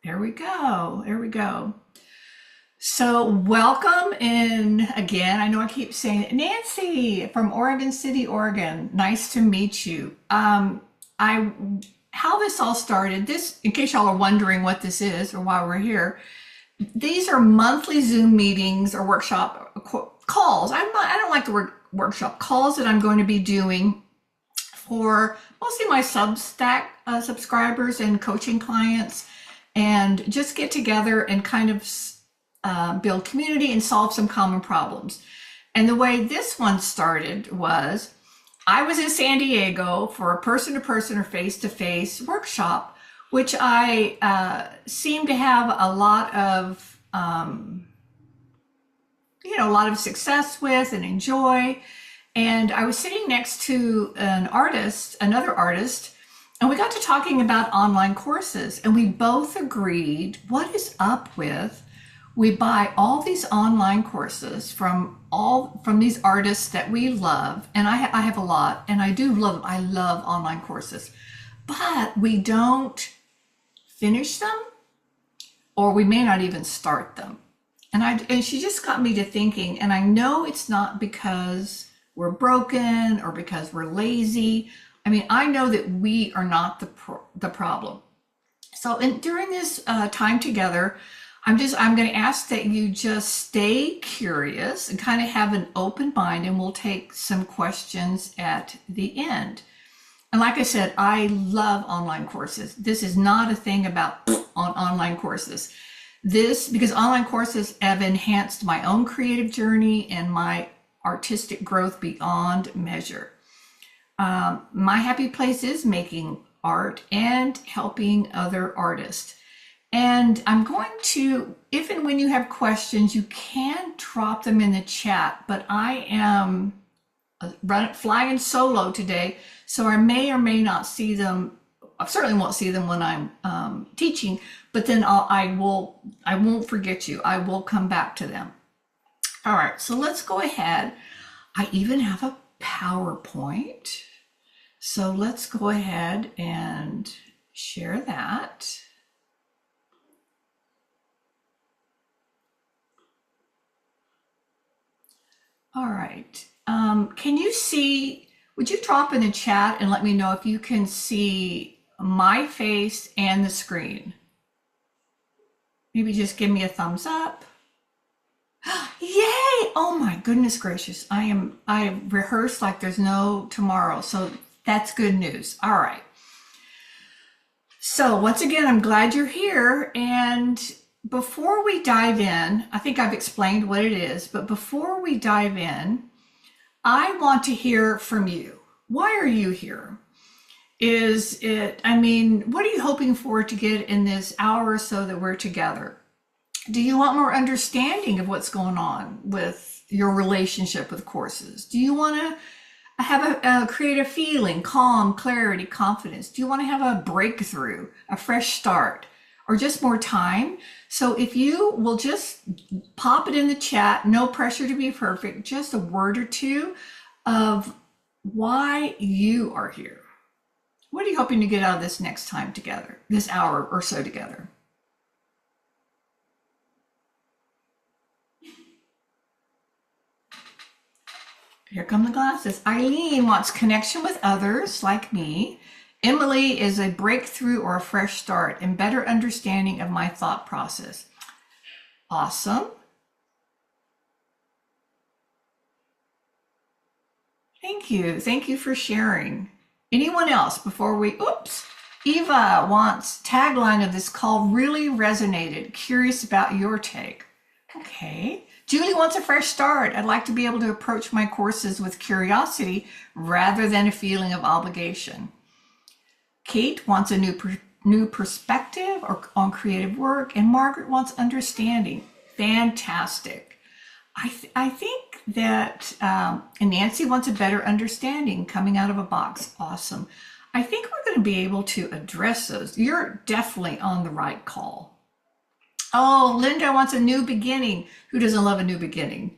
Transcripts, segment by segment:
There we go. There we go. So, welcome in again. I know I keep saying it. Nancy from Oregon City, Oregon. Nice to meet you. I how this all started. This, in case y'all are wondering what this is or why we're here. These are monthly Zoom meetings or workshop calls. I don't like the word workshop calls that I'm going to be doing for mostly my Substack subscribers and coaching clients, and just get together and kind of build community and solve some common problems. And the way this one started was I was in San Diego for a person to person or face to face workshop, which I seem to have a lot of, a lot of success with and enjoy. And I was sitting next to another artist, and we got to talking about online courses. And we both agreed, what is up with we buy all these online courses from these artists that we love, and I have a lot, and I love online courses, but we don't finish them, or we may not even start them. And she just got me to thinking, and I know it's not because we're broken or because we're lazy. I mean, I know that we are not the problem. So during this time together, I'm going to ask that you just stay curious and kind of have an open mind, and we'll take some questions at the end. And like I said, I love online courses. This is not a thing about on online courses. Because online courses have enhanced my own creative journey and my artistic growth beyond measure. My happy place is making art and helping other artists. And I'm going to, if and when you have questions, you can drop them in the chat, but I am flying solo today, so I may or may not see them. I certainly won't see them when I'm teaching, but then I won't forget you. I will come back to them. All right, so let's go ahead. I even have a PowerPoint. So let's go ahead and share that. All right. Can you see, would you drop in the chat and let me know if you can see my face and the screen? Maybe just give me a thumbs up. Yay! Oh my goodness gracious. I rehearsed like there's no tomorrow. So that's good news. All right. So once again, I'm glad you're here. And before we dive in, I think I've explained what it is, but before we dive in, I want to hear from you. Why are you here? What are you hoping for to get in this hour or so that we're together? Do you want more understanding of what's going on with your relationship with courses? Do you want to have a creative feeling, calm, clarity, confidence? Do you want to have a breakthrough, a fresh start, or just more time? So if you will just pop it in the chat, no pressure to be perfect, just a word or two of why you are here. What are you hoping to get out of this next time together, this hour or so together? Here come the glasses. Eileen wants connection with others like me. Emily is a breakthrough or a fresh start and better understanding of my thought process. Awesome. Thank you. Thank you for sharing. Anyone else before Eva wants tagline of this call really resonated. Curious about your take. Okay. Julie wants a fresh start. I'd like to be able to approach my courses with curiosity rather than a feeling of obligation. Kate wants a new perspective on creative work, and Margaret wants understanding. Fantastic. I think that and Nancy wants a better understanding coming out of a box. Awesome. I think we're going to be able to address those. You're definitely on the right call. Oh, Linda wants a new beginning. Who doesn't love a new beginning?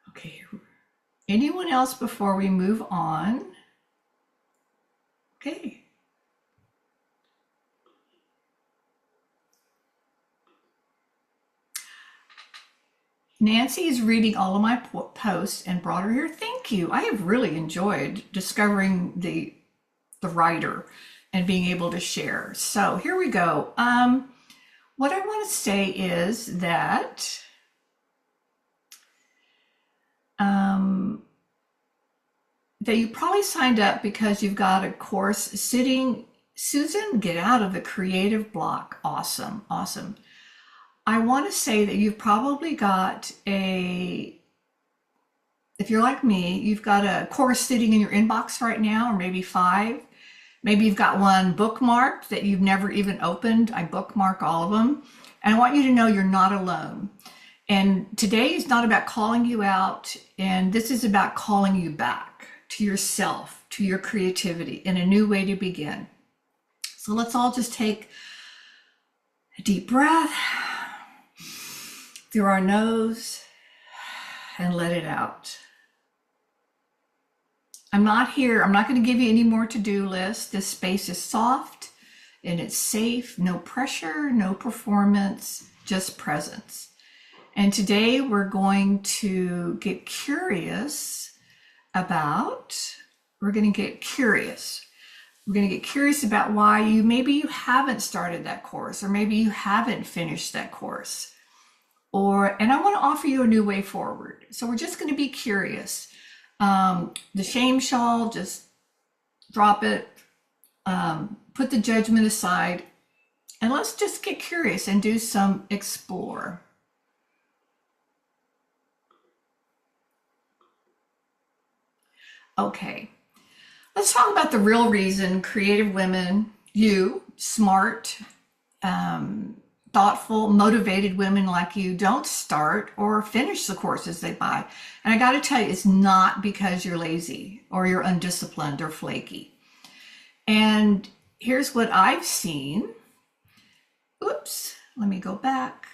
Okay. Anyone else before we move on? Okay. Nancy is reading all of my posts and brought her here. Thank you. I have really enjoyed discovering the writer and being able to share. So here we go. What I want to say is that that you probably signed up because you've got a course sitting. Susan, get out of the creative block. Awesome, awesome. I want to say that you've probably got if you're like me, you've got a course sitting in your inbox right now, or maybe 5. Maybe you've got one bookmarked that you've never even opened. I bookmark all of them. And I want you to know you're not alone. And today is not about calling you out, and this is about calling you back to yourself, to your creativity, and a new way to begin. So let's all just take a deep breath through our nose and let it out. I'm not going to give you any more to-do lists. This space is soft and it's safe, no pressure, no performance, just presence. And today we're going to get curious about, we're going to get curious about why maybe you haven't started that course, or maybe you haven't finished that course. And I want to offer you a new way forward. So we're just going to be curious. The shame shawl, just drop it, put the judgment aside, and let's just get curious and do some explore. Okay, let's talk about the real reason creative women, you, smart, thoughtful, motivated women like you don't start or finish the courses they buy. And I got to tell you, it's not because you're lazy or you're undisciplined or flaky. And here's what I've seen. Oops, let me go back.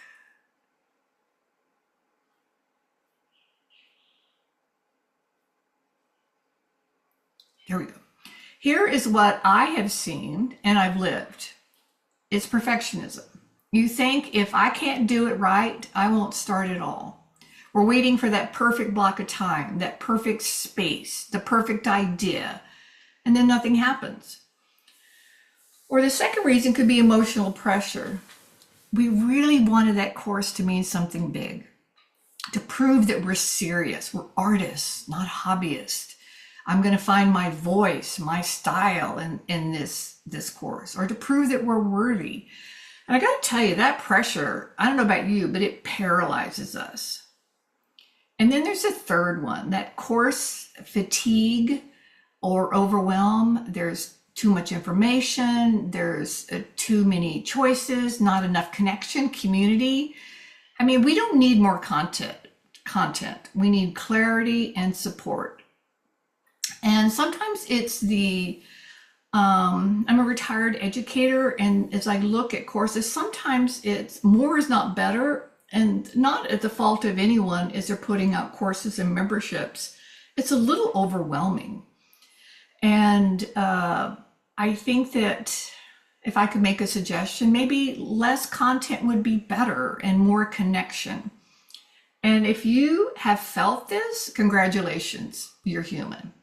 Here we go. Here is what I have seen and I've lived. It's perfectionism. You think if I can't do it right, I won't start at all. We're waiting for that perfect block of time, that perfect space, the perfect idea, and then nothing happens. Or the second reason could be emotional pressure. We really wanted that course to mean something big, to prove that we're serious, we're artists, not hobbyists. I'm going to find my voice, my style in this course, or to prove that we're worthy. And I got to tell you, that pressure, I don't know about you, but it paralyzes us. And then there's a third one, that course fatigue or overwhelm. There's too much information. There's too many choices, not enough connection, community. I mean, we don't need more content. We need clarity and support. And sometimes it's I'm a retired educator, and as I look at courses, sometimes it's more is not better, and not at the fault of anyone as they're putting out courses and memberships. It's a little overwhelming. And I think that if I could make a suggestion, maybe less content would be better and more connection. And if you have felt this, congratulations, you're human.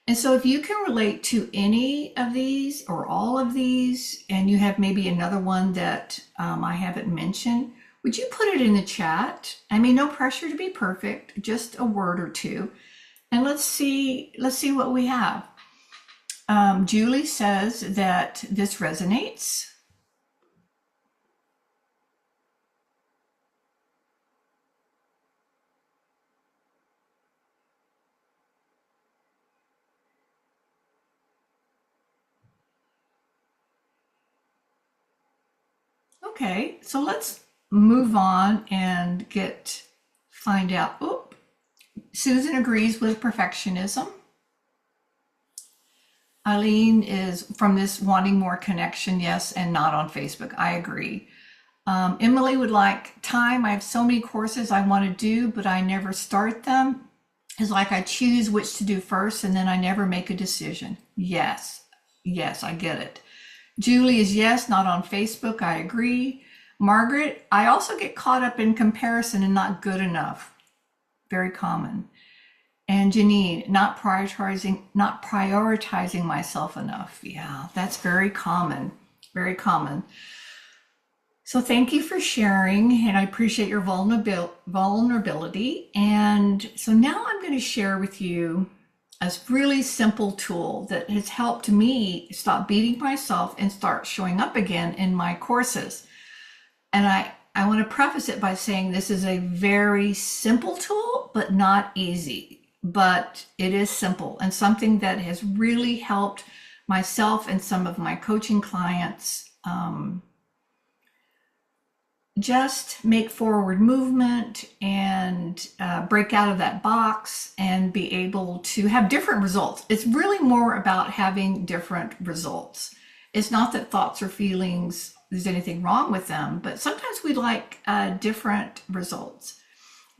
And so if you can relate to any of these or all of these, and you have maybe another one that I haven't mentioned, would you put it in the chat? I mean, no pressure to be perfect, just a word or two. And let's see what we have. Julie says that this resonates. Okay, so let's move on and find out. Oop, Susan agrees with perfectionism. Eileen is from this wanting more connection, yes, and not on Facebook. I agree. Emily would like time. I have so many courses I want to do, but I never start them. It's like I choose which to do first, and then I never make a decision. Yes, I get it. Julie is yes, not on Facebook. I agree. Margaret, I also get caught up in comparison and not good enough. Very common. And Janine, not prioritizing myself enough. Yeah, that's very common. Very common. So thank you for sharing, and I appreciate your vulnerability. And so now I'm going to share with you a really simple tool that has helped me stop beating myself and start showing up again in my courses. And I want to preface it by saying this is a very simple tool, but not easy. But it is simple and something that has really helped myself and some of my coaching clients just make forward movement and break out of that box and be able to have different results. It's really more about having different results. It's not that thoughts or feelings, there's anything wrong with them, but sometimes we like different results.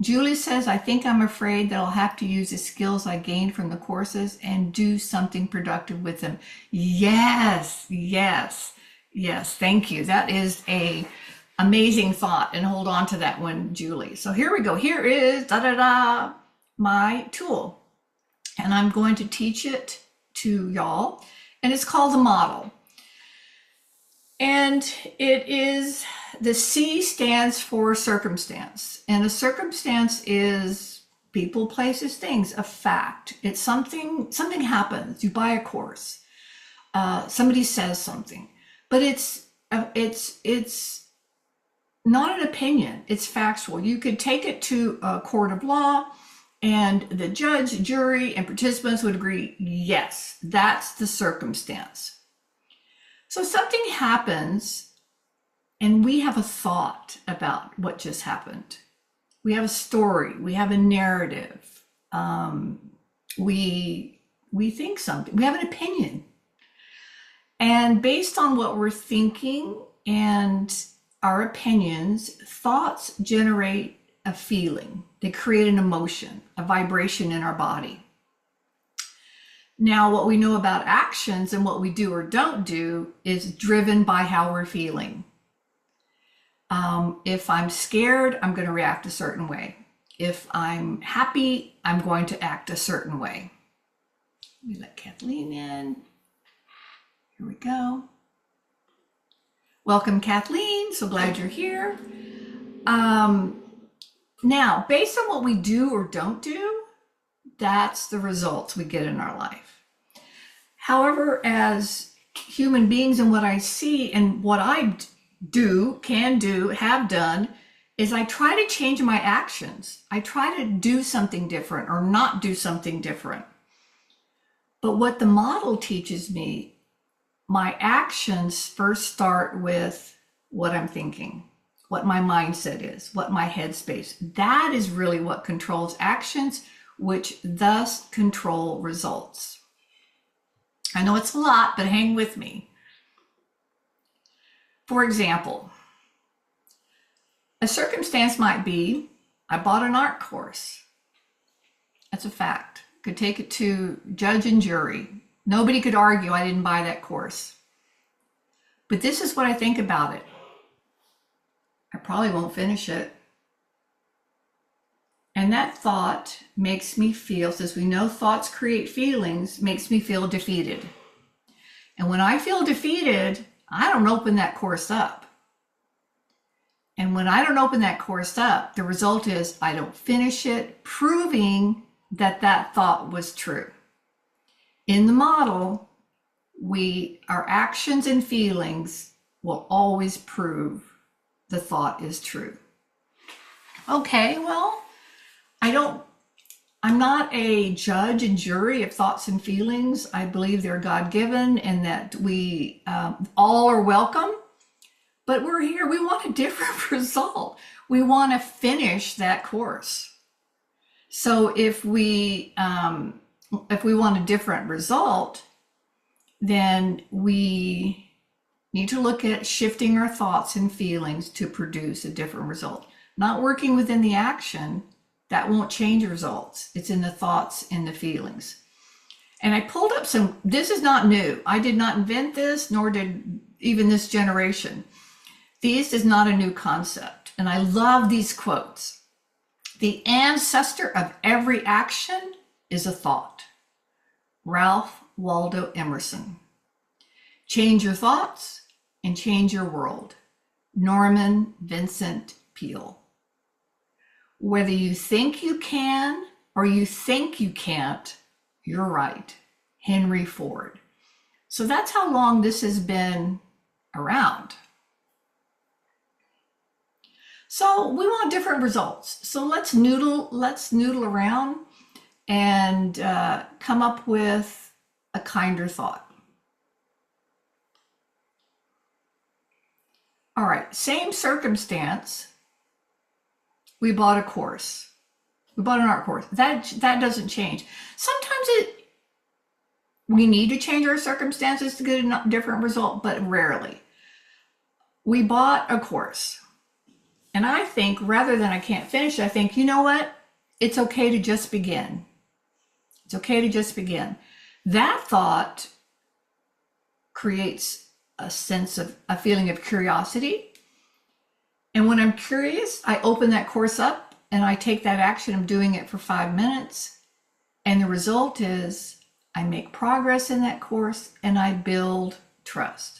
Julie says, I think I'm afraid that I'll have to use the skills I gained from the courses and do something productive with them. Yes, yes, yes. Thank you. That is a amazing thought, and hold on to that one, Julie. So here we go. Here is my tool, and I'm going to teach it to y'all, and it's called the model. And it is, the C stands for circumstance, and a circumstance is people, places, things, a fact. It's something happens. You buy a course, somebody says something, but it's not an opinion, it's factual. You could take it to a court of law and the judge, jury, and participants would agree, yes, that's the circumstance. So something happens and we have a thought about what just happened. We have a story, we have a narrative, we think something, we have an opinion. And based on what we're thinking and our opinions, thoughts generate a feeling. They create an emotion, a vibration in our body. Now, what we know about actions and what we do or don't do is driven by how we're feeling. If I'm scared, I'm going to react a certain way. If I'm happy, I'm going to act a certain way. Let me let Kathleen in. Here we go. Welcome, Kathleen. So glad you're here. Now, based on what we do or don't do, that's the results we get in our life. However, as human beings, and what I see and what I do, can do, have done, is I try to change my actions. I try to do something different or not do something different. But what the model teaches me, my actions first start with what I'm thinking, what my mindset is, what my headspace. That is really what controls actions, which thus control results. I know it's a lot, but hang with me. For example, a circumstance might be, I bought an art course. That's a fact. Could take it to judge and jury. Nobody could argue I didn't buy that course. But this is what I think about it. I probably won't finish it. And that thought makes me feel, since we know thoughts create feelings, makes me feel defeated. And when I feel defeated, I don't open that course up. And when I don't open that course up, the result is I don't finish it, proving that that thought was true. In the model, our actions and feelings will always prove the thought is true. Okay, well, I'm not a judge and jury of thoughts and feelings. I believe they're God-given and that we all are welcome, but we're here, we want a different result. We want to finish that course. So if we want a different result, then we need to look at shifting our thoughts and feelings to produce a different result. Not working within the action, that won't change results. It's in the thoughts and the feelings. And I pulled up this is not new. I did not invent this, nor did even this generation. These is not a new concept, and I love these quotes. The ancestor of every action is a thought. Ralph Waldo Emerson. Change your thoughts and change your world. Norman Vincent Peale. Whether you think you can or you think you can't, you're right. Henry Ford. So that's how long this has been around. So we want different results. So let's noodle around and come up with a kinder thought. All right, same circumstance. We bought a course. We bought an art course. That doesn't change. Sometimes we need to change our circumstances to get a different result, but rarely. We bought a course. And I think rather than I can't finish, I think, you know what? It's okay to just begin. It's okay to just begin. That thought creates a feeling of curiosity. And when I'm curious, I open that course up and I take that action of doing it for 5 minutes. And the result is I make progress in that course and I build trust.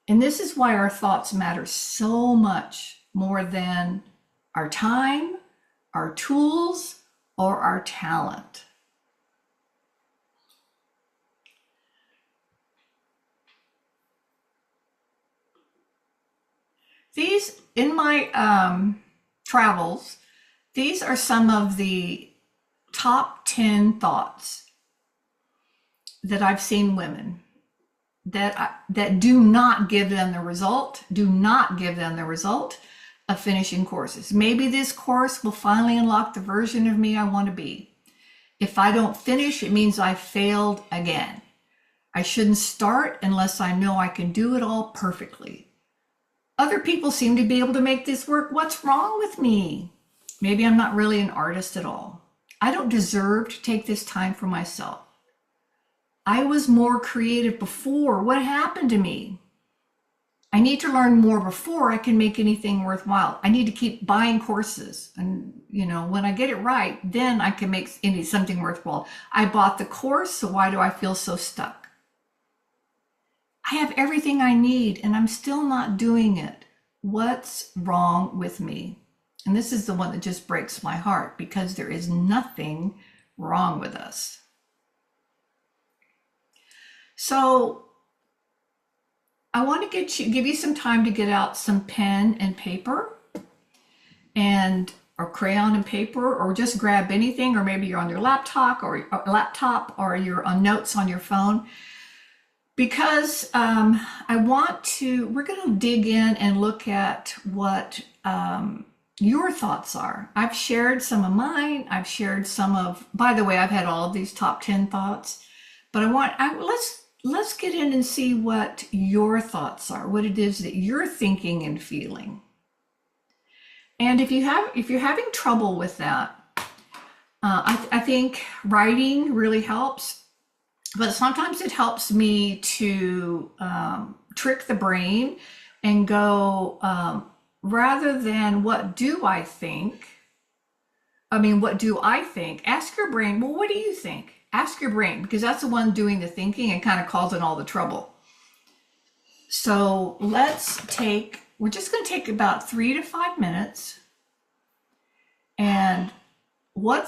And this is why our thoughts matter so much more than our time, our tools, or our talent. These, in my travels, these are some of the top 10 thoughts that I've seen women that do not give them the result of finishing courses. Maybe this course will finally unlock the version of me I want to be. If I don't finish, it means I failed again. I shouldn't start unless I know I can do it all perfectly. Other people seem to be able to make this work. What's wrong with me? Maybe I'm not really an artist at all. I don't deserve to take this time for myself. I was more creative before. What happened to me? I need to learn more before I can make anything worthwhile. I need to keep buying courses. And, when I get it right, then I can make something worthwhile. I bought the course, so why do I feel so stuck? I have everything I need and I'm still not doing it. What's wrong with me? And this is the one that just breaks my heart because there is nothing wrong with us. So I want to give you some time to get out some pen and paper or crayon and paper, or just grab anything, or maybe you're on your laptop or you're on notes on your phone, because we're going to dig in and look at what your thoughts are. I've shared some of mine. I've shared by the way, I've had all of these top 10 thoughts, but let's get in and see what your thoughts are, what it is that you're thinking and feeling. And if you're having trouble with that, I think writing really helps, but sometimes it helps me to trick the brain and go, rather than what do I think, ask your brain, well, what do you think? Ask your brain, because that's the one doing the thinking and kind of causing all the trouble. So we're just going to take about 3 to 5 minutes. And what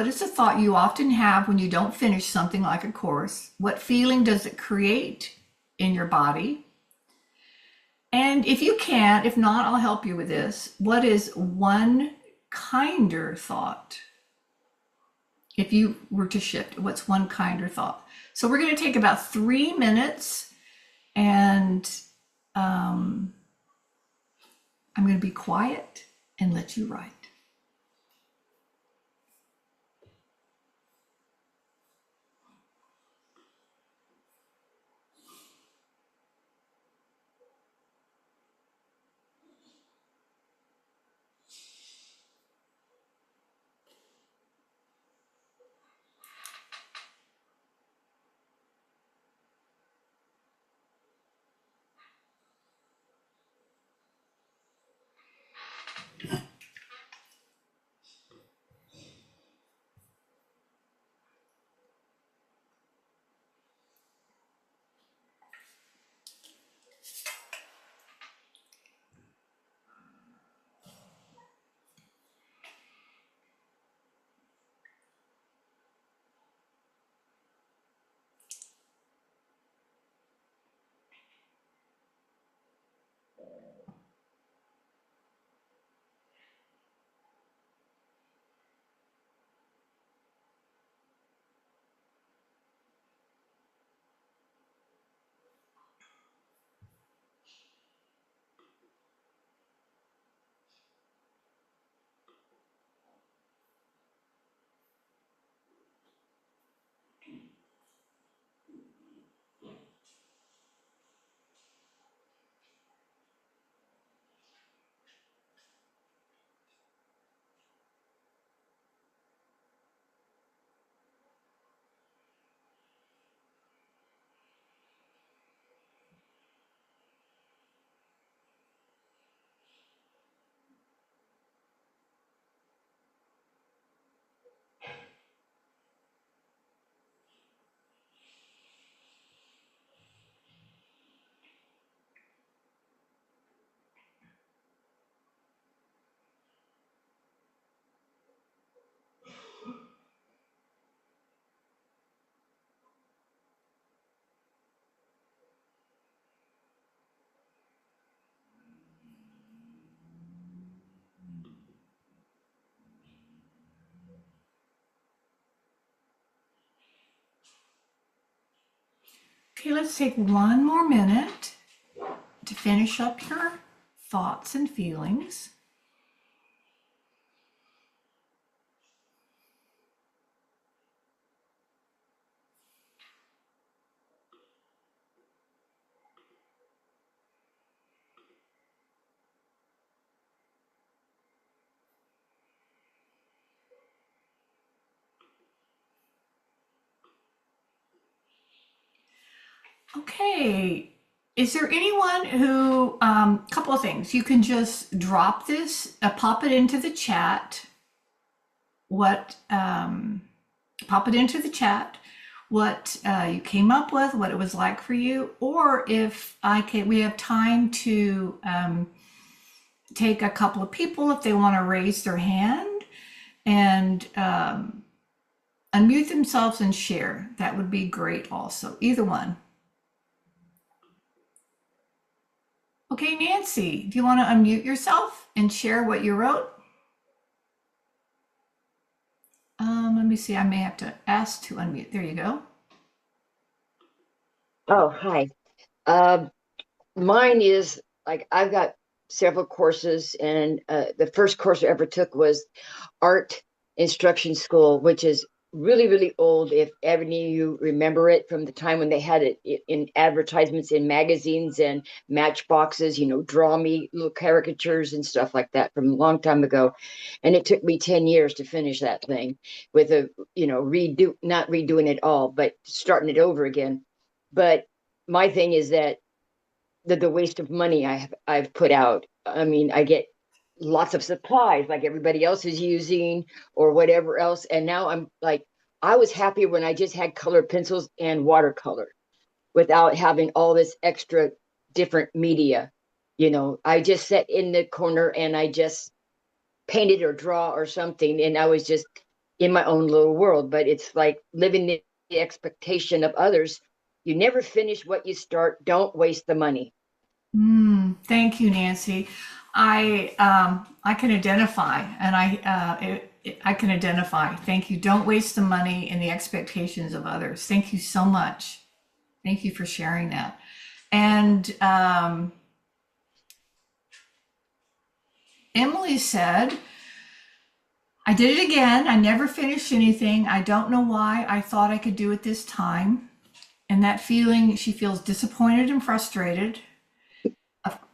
is the thought you often have when you don't finish something like a course? What feeling does it create in your body? And if you can't, if not, I'll help you with this. What is one kinder thought? If you were to shift, what's one kinder thought? So we're going to take about 3 minutes, and I'm going to be quiet and let you write. Okay, let's take one more minute to finish up your thoughts and feelings. Okay. Is there anyone who, couple of things. You can just drop this, pop it into the chat. What, pop it into the chat, what you came up with, what it was like for you, or if we have time to take a couple of people if they want to raise their hand and unmute themselves and share. That would be great also. Either one. Okay, Nancy, do you want to unmute yourself and share what you wrote? Let me see. I may have to ask to unmute. There you go. Oh, hi. Mine is like I've got several courses, and the first course I ever took was art instruction school, which is really, really old. If any of you remember it from the time when they had it in advertisements in magazines and matchboxes, draw me little caricatures and stuff like that from a long time ago. And it took me 10 years to finish that thing with not redoing it all, but starting it over again. But my thing is that the waste of money I've put out. I mean, I get lots of supplies like everybody else is using or whatever else. And now I'm like, I was happier when I just had colored pencils and watercolor without having all this extra different media. I just sat in the corner and I just painted or draw or something. And I was just in my own little world. But it's like living the expectation of others. You never finish what you start. Don't waste the money. Thank you, Nancy. I can identify, and I can identify. Thank you. Don't waste the money in the expectations of others. Thank you so much. Thank you for sharing that. And Emily said, I did it again. I never finished anything. I don't know why. I thought I could do it this time. And that feeling, she feels disappointed and frustrated.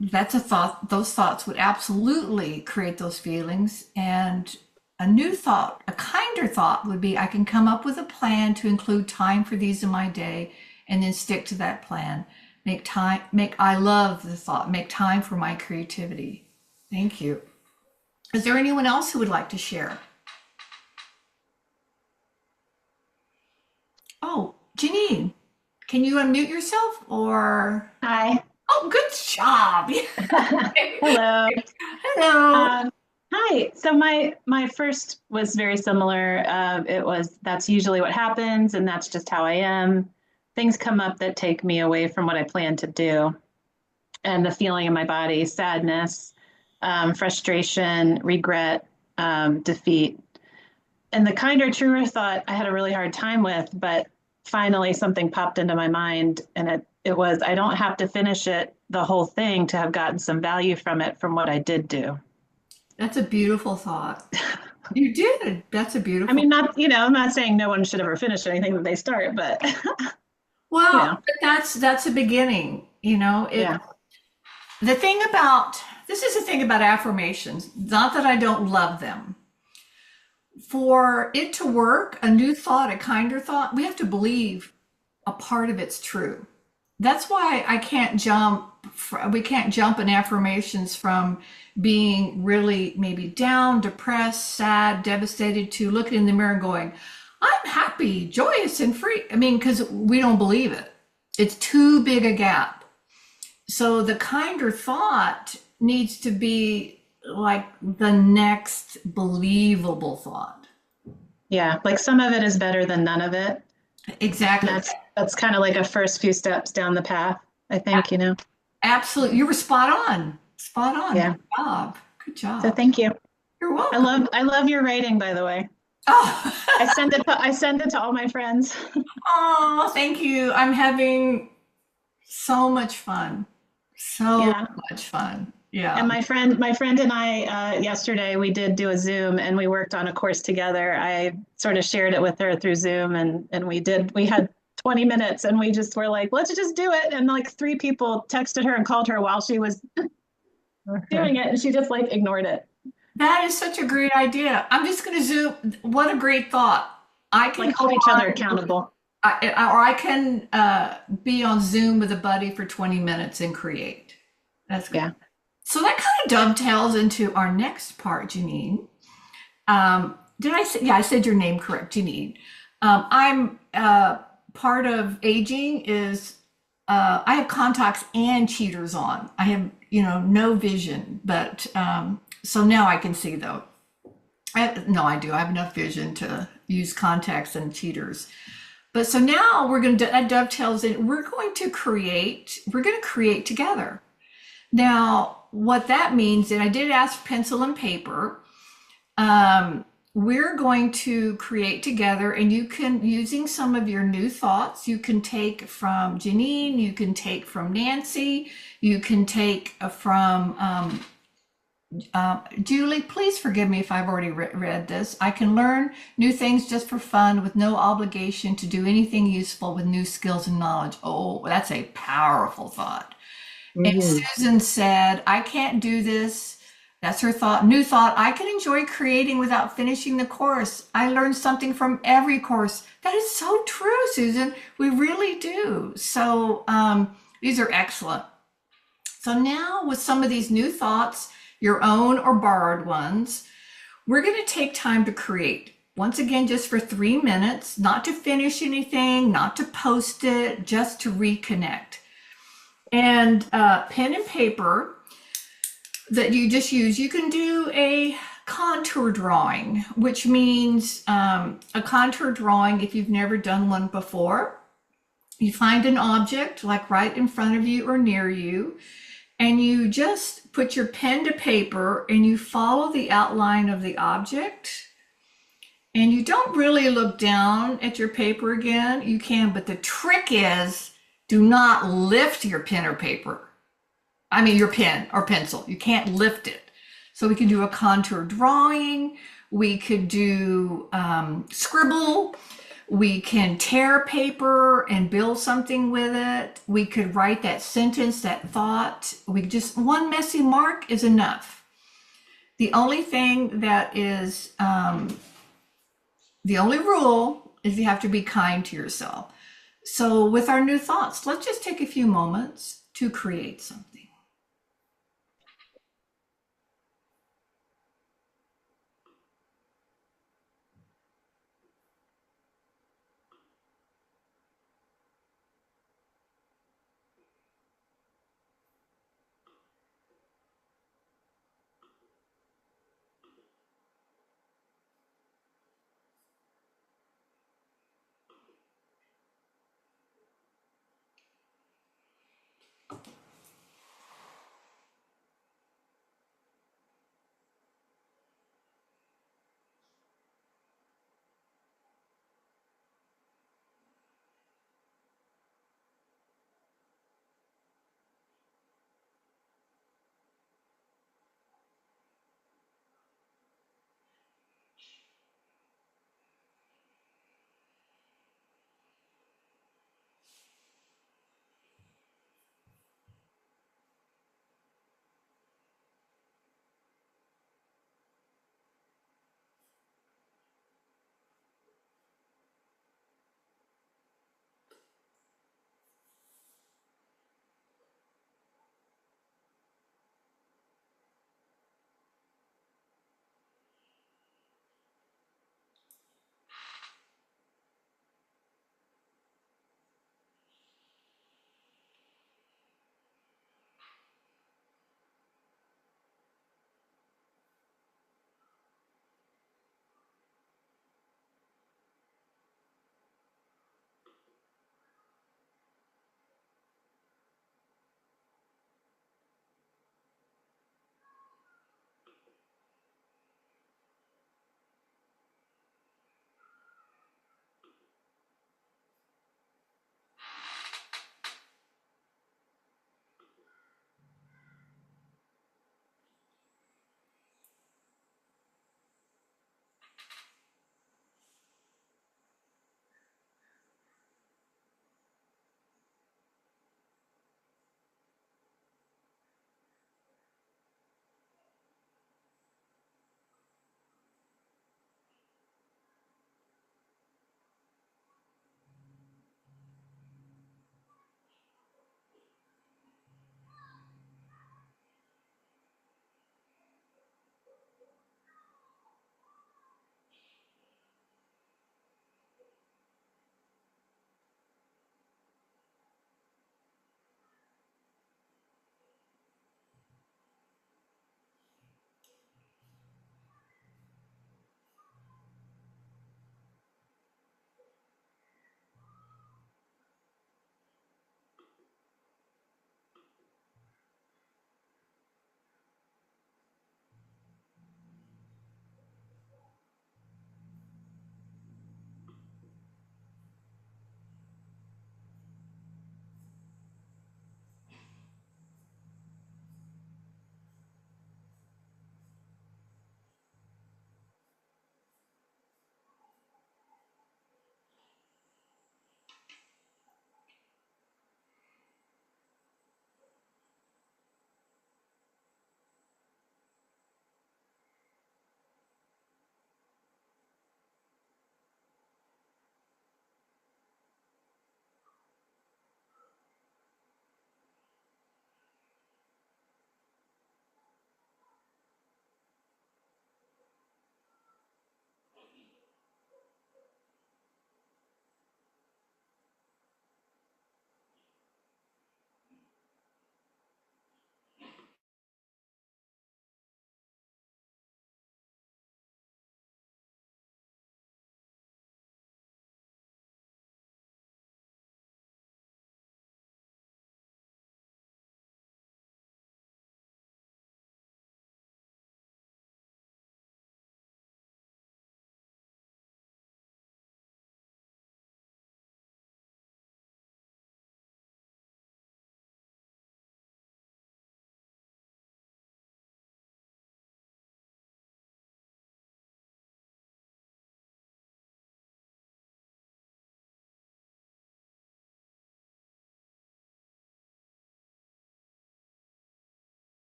That's a thought. Those thoughts would absolutely create those feelings. And a new thought, a kinder thought would be, I can come up with a plan to include time for these in my day and then stick to that plan. I love the thought, make time for my creativity. Thank you. Is there anyone else who would like to share? Oh, Janine, can you unmute yourself or? Hi. Oh, good job. Hello. Hello. Hi. So my first was very similar. That's usually what happens, and that's just how I am. Things come up that take me away from what I plan to do, and the feeling in my body, sadness, frustration, regret, defeat. And the kinder, truer thought I had a really hard time with, but finally something popped into my mind, and it was, I don't have to finish it, the whole thing, to have gotten some value from it, from what I did do. That's a beautiful thought. You did. That's a beautiful. I mean, I'm not saying no one should ever finish anything that they start, but well, that's a beginning. Yeah. The thing this is the thing about affirmations, not that I don't love them. For it to work, a new thought, a kinder thought, we have to believe a part of it's true. That's why we can't jump in affirmations from being really maybe down, depressed, sad, devastated to looking in the mirror and going, I'm happy, joyous, and free. I mean, because we don't believe it. It's too big a gap. So the kinder thought needs to be like the next believable thought. Yeah, like some of it is better than none of it. Exactly. That's kind of like a first few steps down the path, I think, Absolutely. You were spot on. Spot on. Yeah. Good job. Good job. So thank you. You're welcome. I love your writing, by the way. Oh. I send it to all my friends. Oh, thank you. I'm having So much fun. So Yeah. much fun. Yeah. And my friend and I, yesterday we did do a Zoom and we worked on a course together. I sort of shared it with her through Zoom and we had 20 minutes and we just were like, let's just do it. And like three people texted her and called her while she was doing it and she just like ignored it. That is such a great idea. I'm just going to zoom. What a great thought. I can Like go hold each other on, accountable. or I can be on Zoom with a buddy for 20 minutes and create. That's good. Yeah. So that kind of dovetails into our next part, Janine. Did I say, yeah, I said your name correct, Janine. I'm part of aging is I have contacts and cheaters on. I have, no vision, but so now I can see though. No, I do. I have enough vision to use contacts and cheaters. But so now we're going to, that dovetails in, we're going to create together. Now, what that means, and I did ask pencil and paper, we're going to create together, and you can, using some of your new thoughts, you can take from Janine, you can take from Nancy, you can take from Julie. Please forgive me if I've already read this. I can learn new things just for fun with no obligation to do anything useful with new skills and knowledge. Oh, that's a powerful thought. And Mhm. Susan said, I can't do this. That's her thought. New thought. I can enjoy creating without finishing the course. I learned something from every course. That is so true, Susan. We really do. So these are excellent. So now with some of these new thoughts, your own or borrowed ones, we're going to take time to create. Once again, just for 3 minutes, not to finish anything, not to post it, just to reconnect. And pen and paper that you just use, you can do a contour drawing, which means a contour drawing, if you've never done one before, you find an object like right in front of you or near you, and you just put your pen to paper and you follow the outline of the object. And you don't really look down at your paper again. You can, but the trick is do not lift your pen or paper. I mean, your pen or pencil. You can't lift it. So we can do a contour drawing. We could do scribble. We can tear paper and build something with it. We could write that sentence, that thought. We just, one messy mark is enough. The only thing that is, the only rule is you have to be kind to yourself. So with our new thoughts, let's just take a few moments to create something.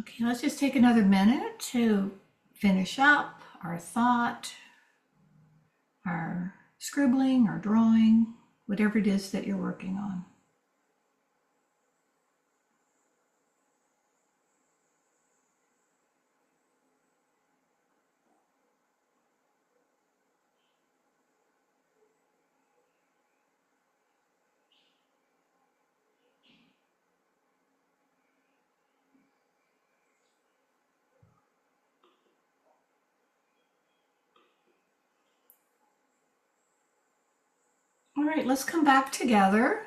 Okay, let's just take another minute to finish up our thought, our scribbling, our drawing, whatever it is that you're working on. All right, let's come back together.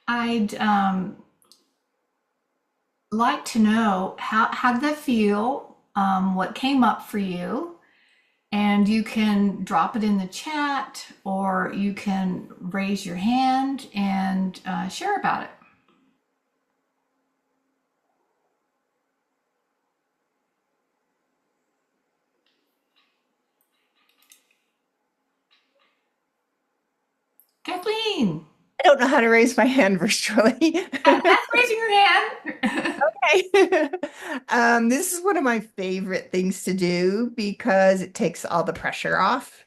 I'd like to know how did that feel? What came up for you? And you can drop it in the chat or you can raise your hand and share about it. Kathleen, I don't know how to raise my hand virtually. that's raising your hand. Okay. This is one of my favorite things to do because it takes all the pressure off.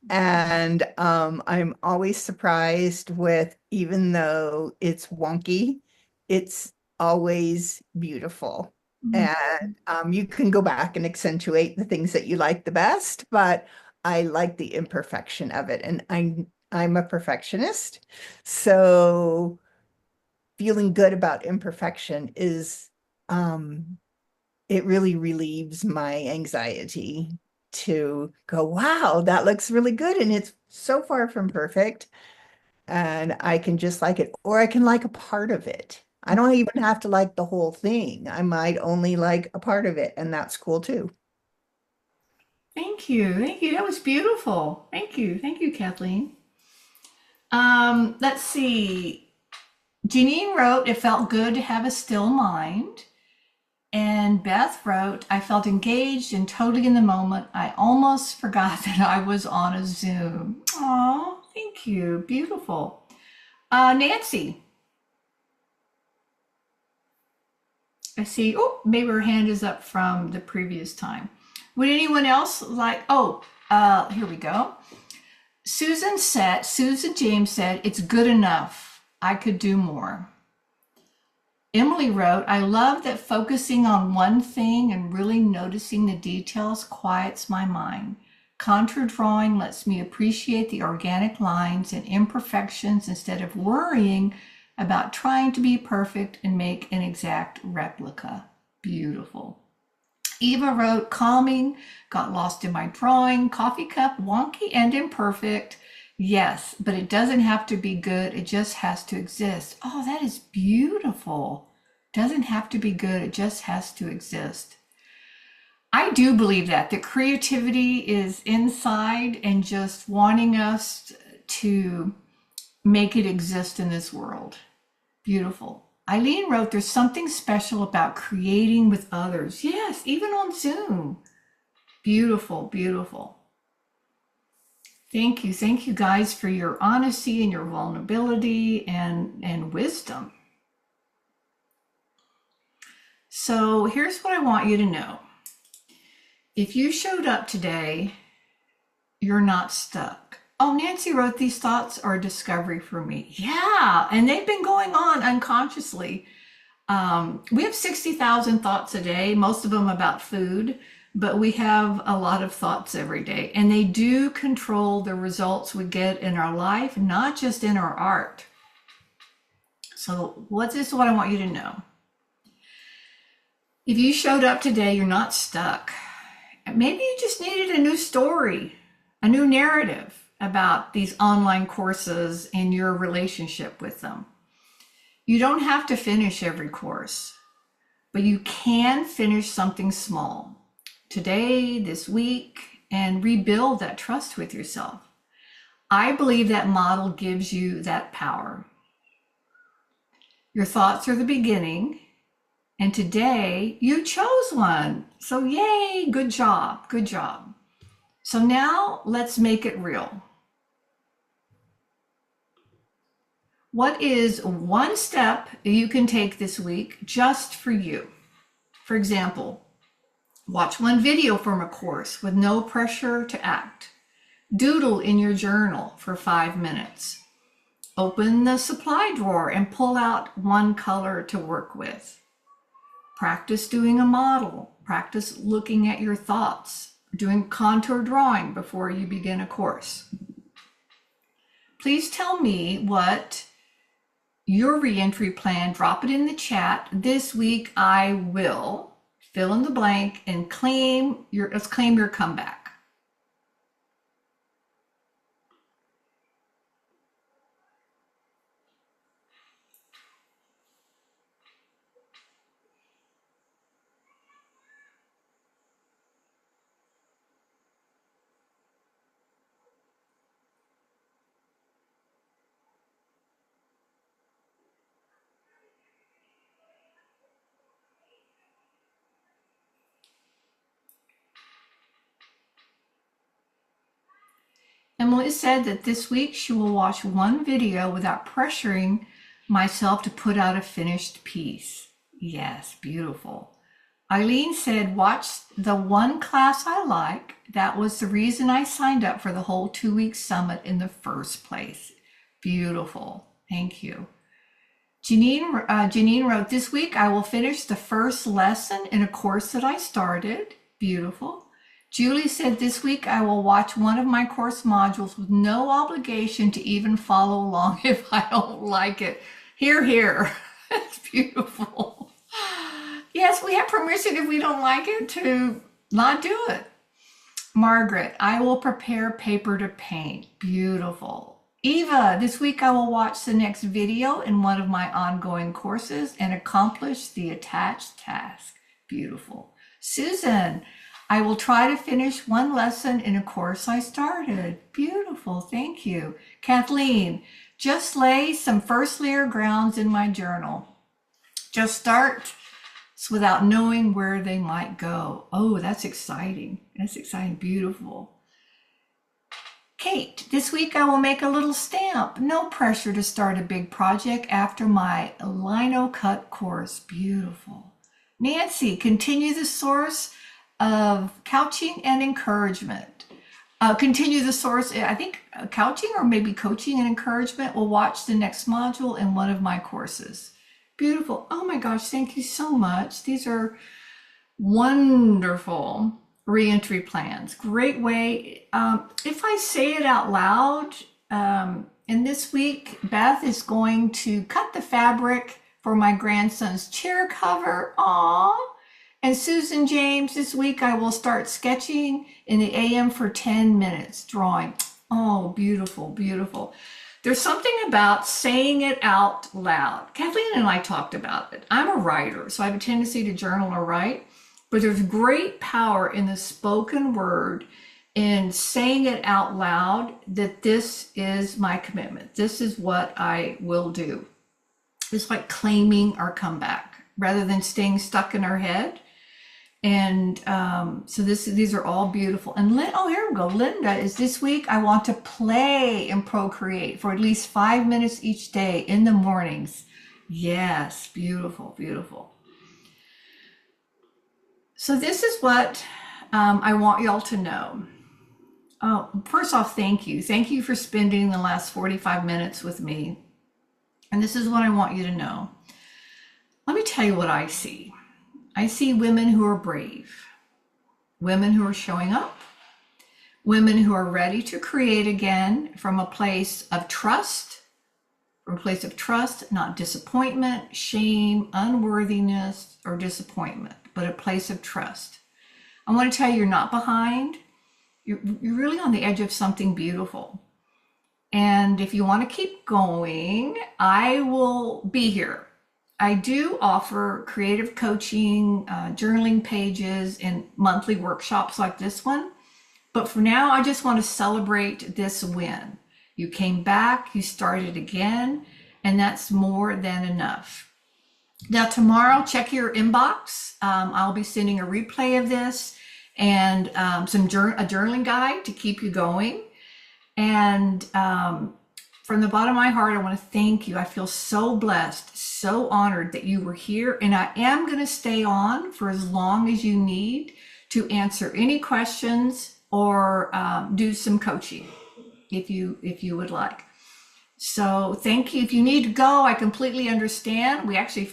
And I'm always surprised with, even though it's wonky, it's always beautiful. And you can go back and accentuate the things that you like the best, but I like the imperfection of it. And I'm a perfectionist. So feeling good about imperfection is it really relieves my anxiety to go, wow, that looks really good and it's so far from perfect. And I can just like it, or I can like a part of it. I don't even have to like the whole thing. I might only like a part of it, and that's cool too. Thank you. Thank you. That was beautiful. Thank you. Thank you, Kathleen. Let's see. Janine wrote, it felt good to have a still mind. And Beth wrote, I felt engaged and totally in the moment. I almost forgot that I was on a Zoom. Oh, thank you. Beautiful. Nancy, I see. Oh, maybe her hand is up from the previous time. Would anyone else like? Oh, here we go. Susan James said, it's good enough. I could do more. Emily wrote, I love that focusing on one thing and really noticing the details quiets my mind. Contour drawing lets me appreciate the organic lines and imperfections instead of worrying about trying to be perfect and make an exact replica. Beautiful. Eva wrote, calming, got lost in my drawing, coffee cup, wonky and imperfect. Yes, but it doesn't have to be good. It just has to exist. Oh, that is beautiful. Doesn't have to be good. It just has to exist. I do believe that creativity is inside and just wanting us to make it exist in this world. Beautiful. Eileen wrote, there's something special about creating with others. Yes, even on Zoom. Beautiful, beautiful. Thank you. Thank you guys for your honesty and your vulnerability and wisdom. So here's what I want you to know. If you showed up today, you're not stuck. Oh, Nancy wrote, these thoughts are a discovery for me. Yeah, and they've been going on unconsciously. We have 60,000 thoughts a day, most of them about food, but we have a lot of thoughts every day, and they do control the results we get in our life, not just in our art. So this is what I want you to know. If you showed up today, you're not stuck. Maybe you just needed a new story, a new narrative about these online courses and your relationship with them. You don't have to finish every course, but you can finish something small today, this week, and rebuild that trust with yourself. I believe that model gives you that power. Your thoughts are the beginning, and today you chose one. So yay, good job, good job. So now let's make it real. What is one step you can take this week just for you? For example, watch one video from a course with no pressure to act. Doodle in your journal for 5 minutes. Open the supply drawer and pull out one color to work with. Practice doing a model. Practice looking at your thoughts, doing contour drawing before you begin a course. Please tell me what your reentry plan. Drop it in the chat. This week I will fill in the blank and let's claim your comeback. Emily said that this week she will watch one video without pressuring myself to put out a finished piece. Yes, beautiful. Eileen said, watch the one class I like. That was the reason I signed up for the whole 2-week summit in the first place. Beautiful. Thank you. Janine wrote, this week I will finish the first lesson in a course that I started. Beautiful. Julie said, this week I will watch one of my course modules with no obligation to even follow along if I don't like it. Hear, hear. That's beautiful. Yes, we have permission if we don't like it to not do it. Margaret, I will prepare paper to paint. Beautiful. Eva, this week I will watch the next video in one of my ongoing courses and accomplish the attached task. Beautiful. Susan, I will try to finish one lesson in a course I started. Beautiful, thank you. Kathleen, just lay some first layer grounds in my journal. Just start without knowing where they might go. Oh, that's exciting. That's exciting, beautiful. Kate, this week I will make a little stamp. No pressure to start a big project after my lino cut course. Beautiful. Nancy, continue the source of couching and encouragement. Continue the source, I think couching or maybe coaching and encouragement. Will watch the next module in one of my courses. Beautiful. Oh my gosh, thank you so much. These are wonderful reentry plans. Great way. If I say it out loud, and this week, Beth is going to cut the fabric for my grandson's chair cover. Aww. And Susan James, this week I will start sketching in the AM for 10 minutes, drawing. Oh, beautiful, beautiful. There's something about saying it out loud. Kathleen and I talked about it. I'm a writer, so I have a tendency to journal or write, but there's great power in the spoken word in saying it out loud that this is my commitment. This is what I will do. It's like claiming our comeback rather than staying stuck in our head. And so these are all beautiful. And here we go. Linda is this week. I want to play and procreate for at least 5 minutes each day in the mornings. Yes, beautiful, beautiful. So this is what I want y'all to know. First off, thank you. Thank you for spending the last 45 minutes with me. And this is what I want you to know. Let me tell you what I see. I see women who are brave, women who are showing up, women who are ready to create again from a place of trust, not disappointment, shame, unworthiness, or disappointment, but a place of trust. I want to tell you, you're not behind. You're really on the edge of something beautiful. And if you want to keep going, I will be here. I do offer creative coaching, journaling pages, and monthly workshops like this one. But for now, I just want to celebrate this win. You came back, you started again, and that's more than enough. Now, tomorrow, check your inbox. I'll be sending a replay of this and a journaling guide to keep you going. And from the bottom of my heart, I want to thank you. I feel so blessed, so honored that you were here. And I am going to stay on for as long as you need to answer any questions or do some coaching if you would like. So thank you. If you need to go, I completely understand. We actually,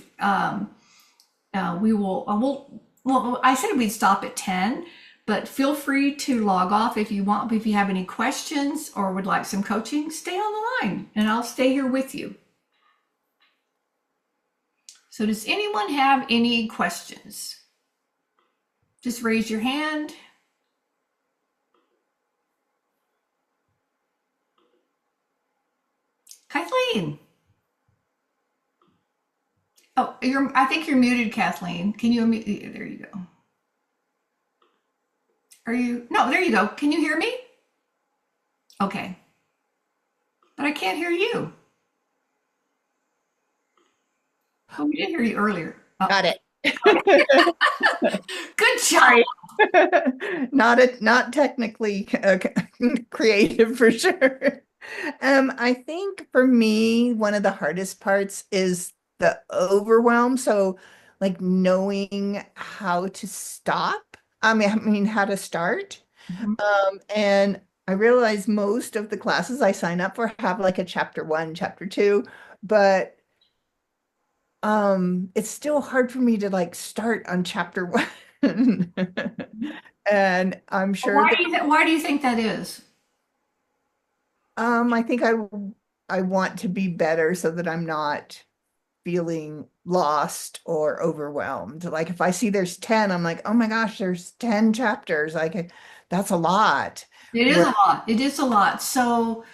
we will, well, I said we'd stop at 10, but feel free to log off if you want. If you have any questions or would like some coaching, stay on the line and I'll stay here with you. So does anyone have any questions? Just raise your hand. Kathleen. Oh, I think you're muted, Kathleen. Can you unmute? There you go. Are you? No, there you go. Can you hear me? Okay. But I can't hear you. Oh, we did hear you earlier. Oh, Got it. good job. Not technically creative for sure. I think for me, one of the hardest parts is the overwhelm. So like knowing how to stop. I mean how to start. Mhm. And I realize most of the classes I sign up for have like a chapter 1, chapter 2, but it's still hard for me to like start on chapter 1. And I'm sure Why do you think that is? I think I want to be better so that I'm not feeling lost or overwhelmed. Like if I see there's 10, I'm like, oh my gosh, there's 10 chapters. Like that's a lot. It is Where- a lot. It is a lot. So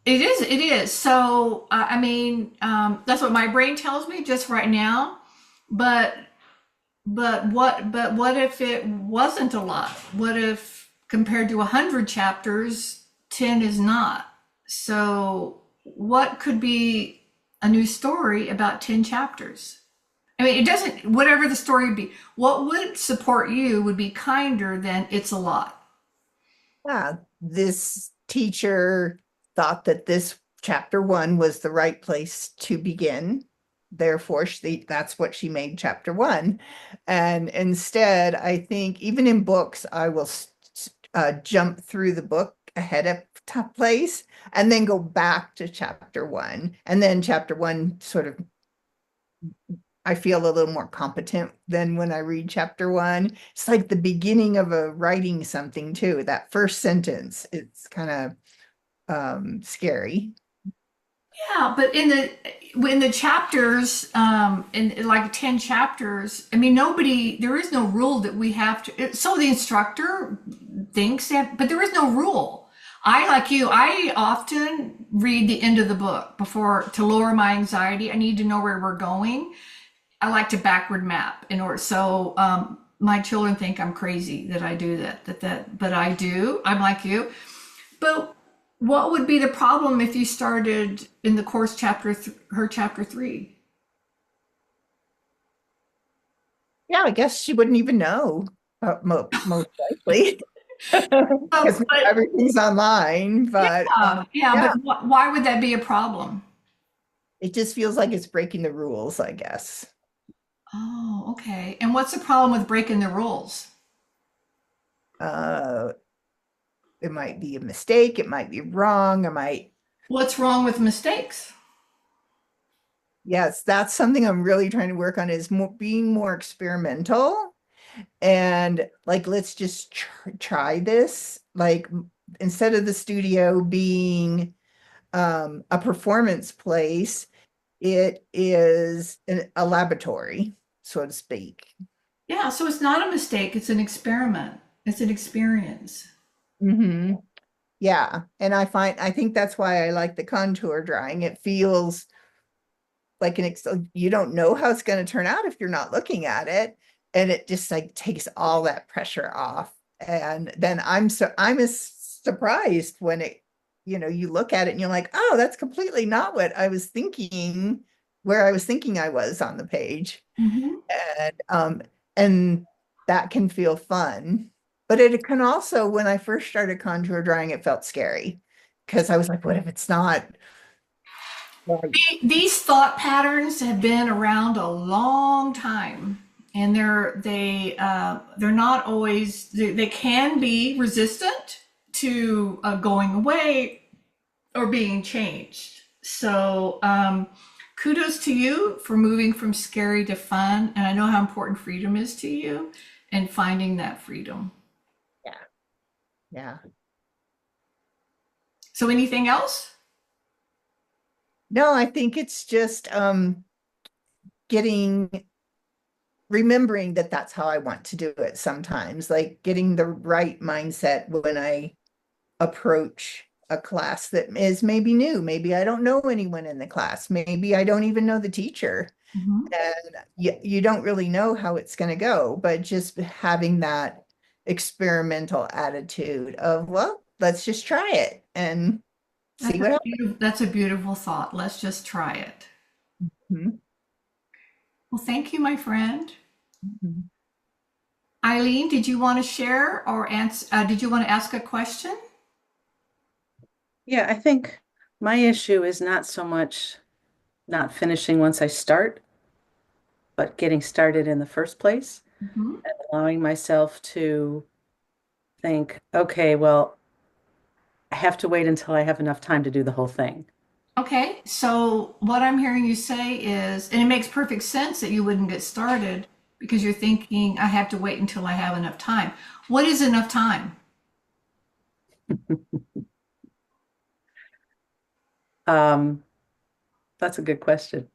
it is. It is. So I mean, that's what my brain tells me just right now. But what if it wasn't a lot? What if compared to 100 chapters, 10 is not? So what could be a new story about 10 chapters? I mean, it doesn't, whatever the story would be, what would support you would be kinder than it's a lot. Yeah, this teacher thought that this chapter 1 was the right place to begin. Therefore, that's what she made chapter 1. And instead, I think even in books, I will jump through the book ahead of place and then go back to chapter 1. And then chapter 1 sort of, I feel a little more competent than when I read chapter 1. It's like the beginning of writing something too. That first sentence, it's kind of scary. Yeah, but in the chapters, in like 10 chapters, I mean, there is no rule that we have to. So the instructor thinks that, but there is no rule. Like you, I often read the end of the book to lower my anxiety. I need to know where we're going. I like to backward map in order. So my children think I'm crazy that I do that, but I do. I'm like you. But what would be the problem if you started in the course chapter 3? Yeah, I guess she wouldn't even know, most likely. Because everything's online, but yeah, but why would that be a problem? it just feels like it's breaking the rules, I guess. Oh, okay. And what's the problem with breaking the rules? It might be a mistake, it might be wrong, What's wrong with mistakes? Yes, that's something I'm really trying to work on is being more experimental and like, let's just try this. Like instead of the studio being a performance place, it is a laboratory, so to speak. Yeah, so it's not a mistake, it's an experiment. It's an experience. Mm-hmm. Yeah, and I think that's why I like the contour drawing. It feels like you don't know how it's going to turn out if you're not looking at it, and it just like takes all that pressure off. And then I'm as surprised when you look at it and you're like, oh, that's completely not what I was thinking, where I was thinking I was on the page. Mhm. And that can feel fun. But it can also, when I first started contour drawing, it felt scary because I was like, what if it's not These thought patterns have been around a long time, and they're not always they can be resistant to going away or being changed. So kudos to you for moving from scary to fun, and I know how important freedom is to you, and finding that freedom. Yeah. Yeah. So anything else? No, I think it's just remembering that that's how I want to do it sometimes, like getting the right mindset when I approach a class that is maybe new. Maybe I don't know anyone in the class. Maybe I don't even know the teacher. Mhm. And you don't really know how it's going to go, but just having that experimental attitude of, well, let's just try it and see what happens. That's a beautiful thought. Let's just try it. Mhm. Well, thank you, my friend. Mhm. Eileen, did you want to share or answer? Did you want to ask a question? Yeah, I think my issue is not so much not finishing once I start, but getting started in the first place Mhm. and allowing myself to think, okay, well, I have to wait until I have enough time to do the whole thing. Okay, so what I'm hearing you say is, and it makes perfect sense that you wouldn't get started because you're thinking, I have to wait until I have enough time. What is enough time? Um, that's a good question.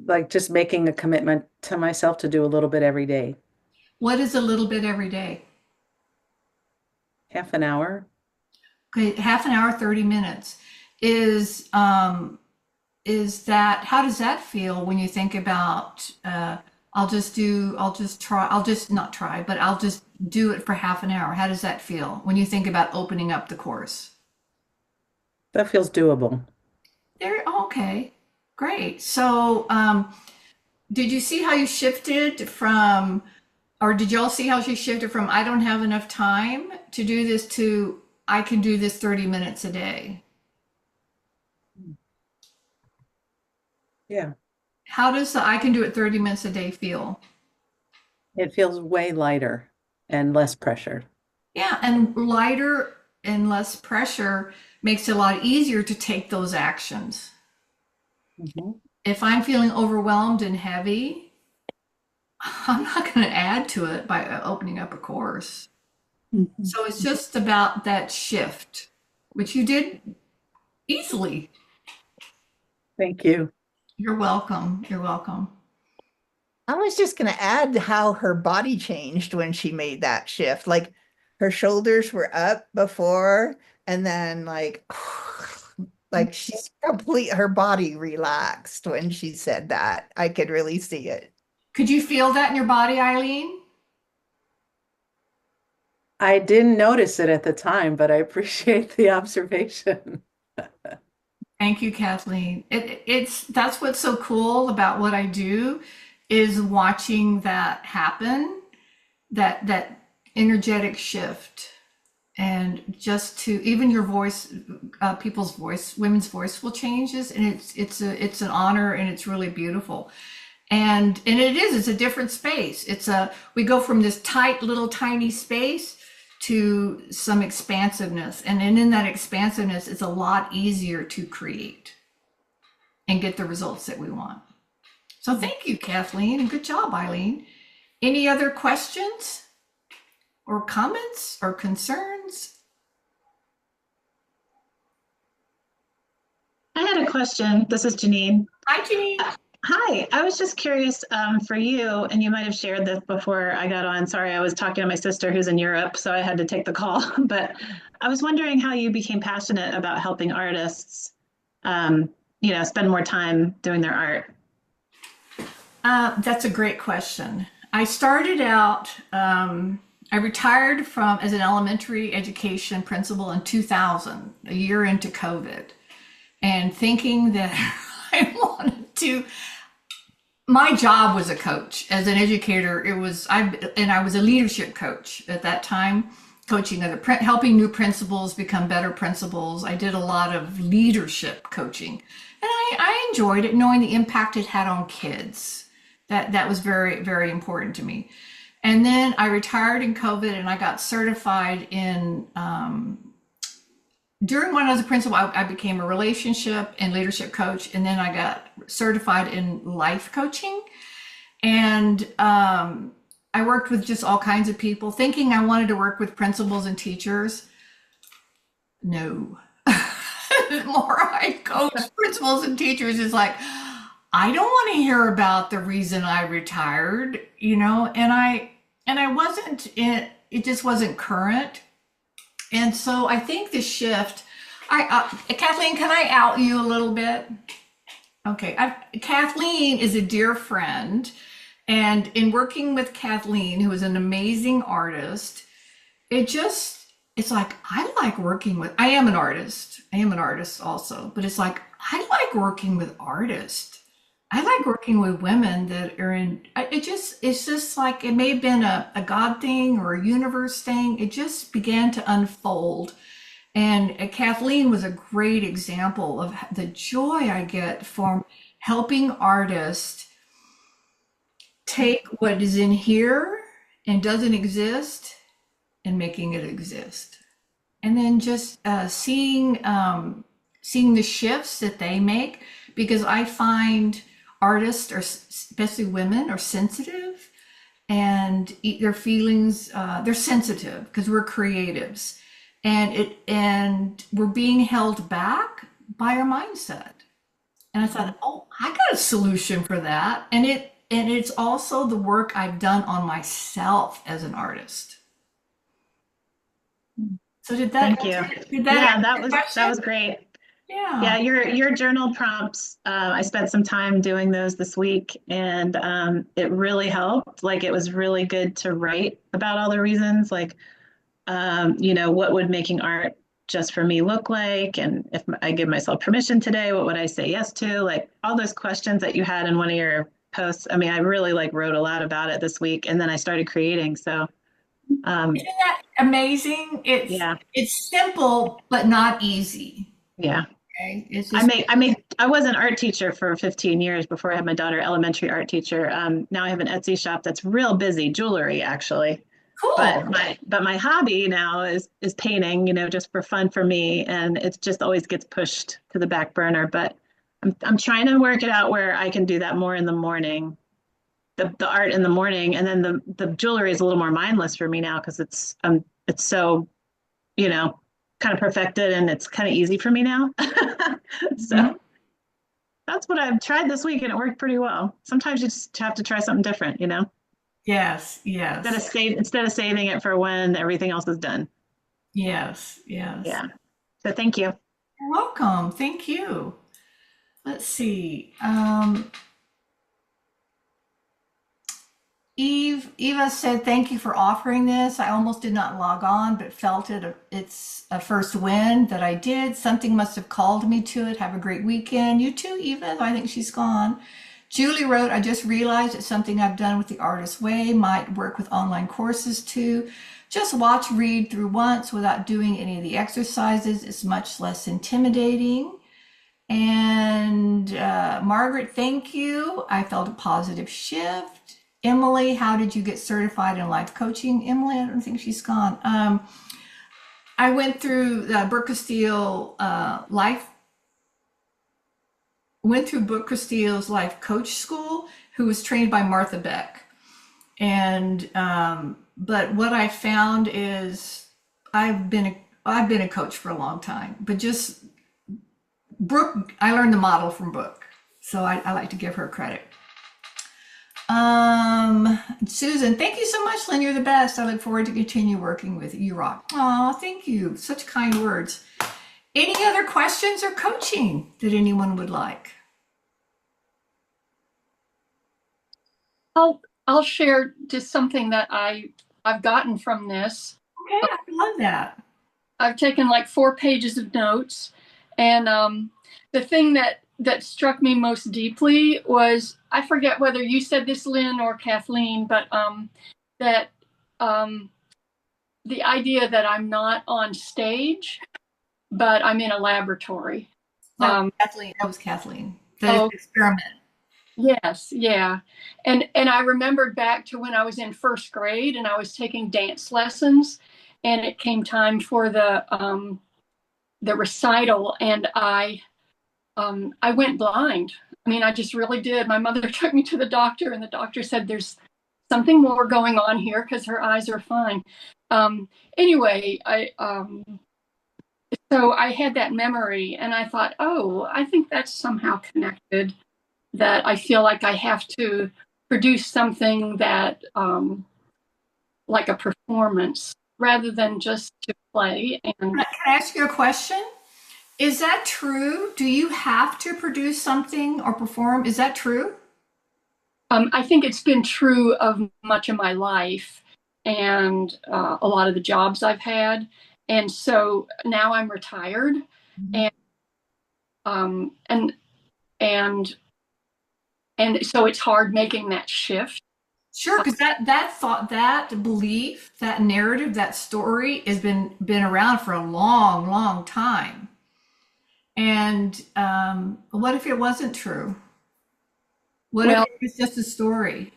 Like just making a commitment to myself to do a little bit every day, What is a little bit every day? half an hour. Okay, half an hour, 30 minutes. Is is that how does that feel when you think about I'll just try, I'll just not try, but I'll just do it for half an hour. How does that feel when you think about opening up the course? That feels doable. There, okay, great. So, did you see how you shifted from, or did y'all see how she shifted from I don't have enough time to do this to I can do this 30 minutes a day? Yeah, How does the I can do it 30 minutes a day feel? it feels way lighter and less pressure. Yeah, and lighter and less pressure makes it a lot easier to take those actions. Mhm. If I'm feeling overwhelmed and heavy, I'm not going to add to it by opening up a course. Mhm. So it's just about that shift, which you did easily. Thank you. You're welcome. You're welcome. I was just going to add how her body changed when she made that shift. Like her shoulders were up before, and then like her body relaxed when she said that. I could really see it. Could you feel that in your body, Eileen? I didn't notice it at the time, but I appreciate the observation. Thank you, Kathleen. It's that's what's so cool about what I do is watching that happen, that energetic shift, and just to even your voice, people's voice, women's voice will changes, and it's an honor and it's really beautiful. And it's a different space. We go from this tight little tiny space to some expansiveness. And then in that expansiveness, it's a lot easier to create and get the results that we want. So thank you, Kathleen, and good job, Eileen. Any other questions or comments or concerns? I had a question. This is Janine. Hi, Janine. Hi, I was just curious for you, and you might have shared this before I got on. Sorry, I was talking to my sister who's in Europe, so I had to take the call. But I was wondering how you became passionate about helping artists, spend more time doing their art. That's a great question. I started out, I retired from as an elementary education principal in 2000, a year into COVID, and thinking that I wanted to. My job was a coach as an educator. I was a leadership coach at that time, coaching helping new principals become better principals. I did a lot of leadership coaching, and I enjoyed it, knowing the impact it had on kids. That was very, very important to me. And then I retired in COVID, and I got certified in during when I was a principal. I became a relationship and leadership coach, and then I got certified in life coaching. And I worked with just all kinds of people, thinking I wanted to work with principals and teachers. No. The more I coach principals and teachers, is like, I don't want to hear about the reason I retired, and I wasn't it just wasn't current. And so I think the shift, Kathleen, can I out you a little bit? Okay. Kathleen is a dear friend. And in working with Kathleen, who is an amazing artist, it's like, I like working with, I am an artist. I am an artist also, but it's like, I like working with artists. I like working with women that are it's just like, it may have been a God thing or a universe thing. It just began to unfold. And Kathleen was a great example of the joy I get from helping artists take what is in here and doesn't exist and making it exist. And then just seeing the shifts that they make, because I find artists, or especially women, are sensitive, and their feelings, they're sensitive because we're creatives, and we're being held back by our mindset. And I thought, oh, I got a solution for that. And it's also the work I've done on myself as an artist. So Thank you. Yeah, that was great. Yeah. Your journal prompts, I spent some time doing those this week, and it really helped. Like, it was really good to write about all the reasons, like, what would making art just for me look like? And if I give myself permission today, what would I say yes to? Like, all those questions that you had in one of your posts. I mean, I really wrote a lot about it this week, and then I started creating. So Isn't that amazing? yeah. It's simple, but not easy. Yeah. Okay. It's just, I was an art teacher for 15 years before I had my daughter, elementary art teacher. Now I have an Etsy shop that's real busy, jewelry actually. cool. But my hobby now is painting, just for fun for me, and it just always gets pushed to the back burner. But I'm trying to work it out where I can do that more in the morning, the art in the morning, and then the jewelry is a little more mindless for me now because it's so, kind of perfected, and it's kind of easy for me now. So Mhm. that's what I've tried this week, and it worked pretty well. Sometimes you just have to try something different, Yes, yes, instead of saving it for when everything else is done. yes, yes. Yeah. So thank you. You're welcome. Thank you. Let's see. Eva said, thank you for offering this. I almost did not log on, but felt it's a first win that I did. Something must have called me to it. Have a great weekend. You too, Eva. I think she's gone. Julie wrote, I just realized it's something I've done with the Artist Way, might work with online courses too. Just watch, read through once without doing any of the exercises. It's much less intimidating. And Margaret, thank you. I felt a positive shift. Emily, how did you get certified in life coaching? Emily, I don't think she's gone. I went through the Brooke Castillo Brooke Castillo's life coach school, who was trained by Martha Beck. And but what I found is I've been a coach for a long time, but just Brooke, I learned the model from Brooke, so I like to give her credit. Susan, thank you so much, Lynn. You're the best. I look forward to continue working with you. You rock. Aw, thank you. Such kind words. Any other questions or coaching that anyone would like? I'll share just something that I've gotten from this. Okay, I love that. I've taken like 4 pages of notes, and the thing that struck me most deeply was, I forget whether you said this, Lynn, or Kathleen, but that the idea that I'm not on stage, but I'm in a laboratory. Kathleen, that was Kathleen. the Oh, experiment. yes, yeah. And I remembered back to when I was in first grade and I was taking dance lessons, and it came time for the recital, and I went blind. I mean, I just really did. My mother took me to the doctor, and the doctor said there's something more going on here because her eyes are fine. Anyway, so I had that memory, and I thought, oh, I think that's somehow connected. That I feel like I have to produce something that, like a performance, rather than just to play. And Can I ask you a question? Is that true? Do you have to produce something or perform? Is that true? I think it's been true of much of my life and a lot of the jobs I've had. And so now I'm retired, and um, and and and so it's hard making that shift. Sure, because that thought, that belief, that narrative, that story has been around for a long, long time. And what if it wasn't true? What if Well, it was just a story?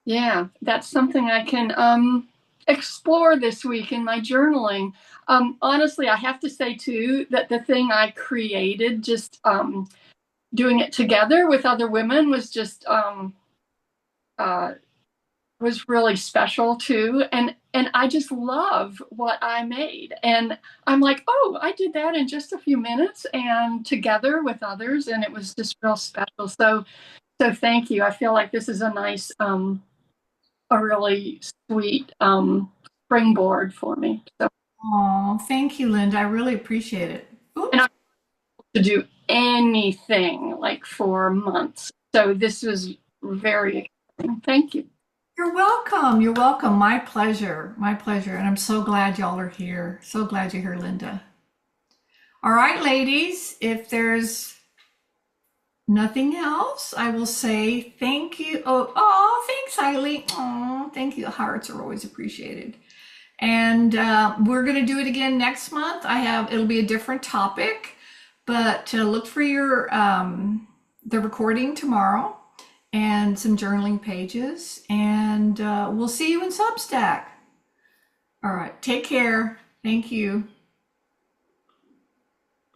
yeah, that's something I can explore this week in my journaling. Honestly, I have to say too that the thing I created, just doing it together with other women, was just uh, was really special too. And I just love what I made. And I'm like, oh, I did that in just a few minutes and together with others, and it was just real special. So thank you. I feel like this is a nice a really sweet springboard for me. So, Oh, thank you, Linda. I really appreciate it. and Oops. I to do anything like for months. So this was very exciting. Thank you. You're welcome. You're welcome. My pleasure. My pleasure. And I'm so glad y'all are here. So glad you're here, Linda. All right, ladies, if there's nothing else, I will say thank you. Oh, thanks, Eileen. Oh, thank you. Hearts are always appreciated. And we're going to do it again next month. It'll be a different topic, but look for the recording tomorrow and some journaling pages. And we'll see you in Substack. All right. Take care. Thank you.